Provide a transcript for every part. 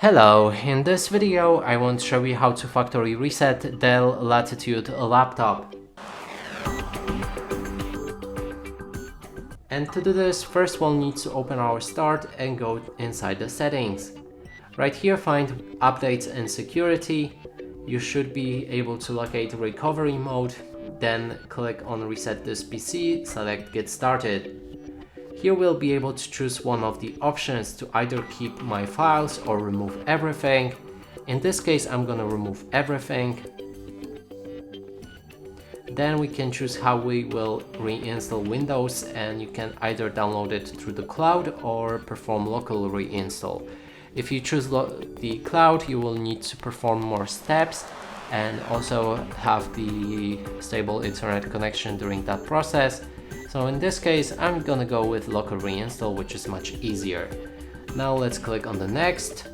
Hello, in this video I want to show you how to factory reset Dell Latitude laptop. And to do this, first we'll need to open our start and go inside the settings. Right here find updates and security. You should be able to locate recovery mode, then click on reset this PC, select get started. Here we'll be able to choose one of the options to either keep my files or remove everything. In this case, I'm gonna remove everything. Then we can choose how we will reinstall Windows, and you can either download it through the cloud or perform local reinstall. If you choose the cloud, you will need to perform more steps and also have the stable internet connection during that process. So in this case, I'm gonna go with local reinstall, which is much easier. Now let's click on the next.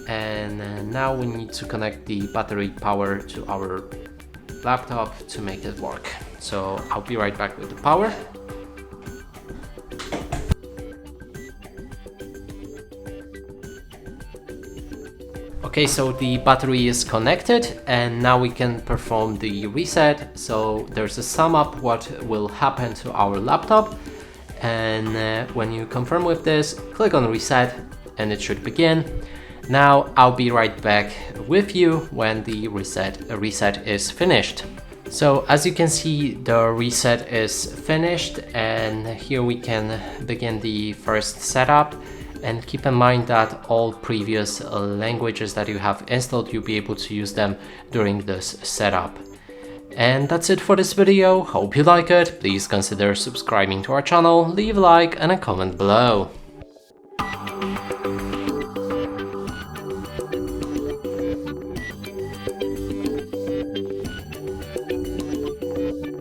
And now we need to connect the battery power to our laptop to make it work. So I'll be right back with the power. Okay, so the battery is connected and now we can perform the reset. So there's a sum up what will happen to our laptop, and when you confirm with this, click on reset and it should begin. Now I'll be right back with you when the reset is finished. So as you can see, the reset is finished, and here we can begin the first setup. And keep in mind that all previous languages that you have installed, you'll be able to use them during this setup. And that's it for this video. Hope you like it. Please consider subscribing to our channel, leave a like and a comment below.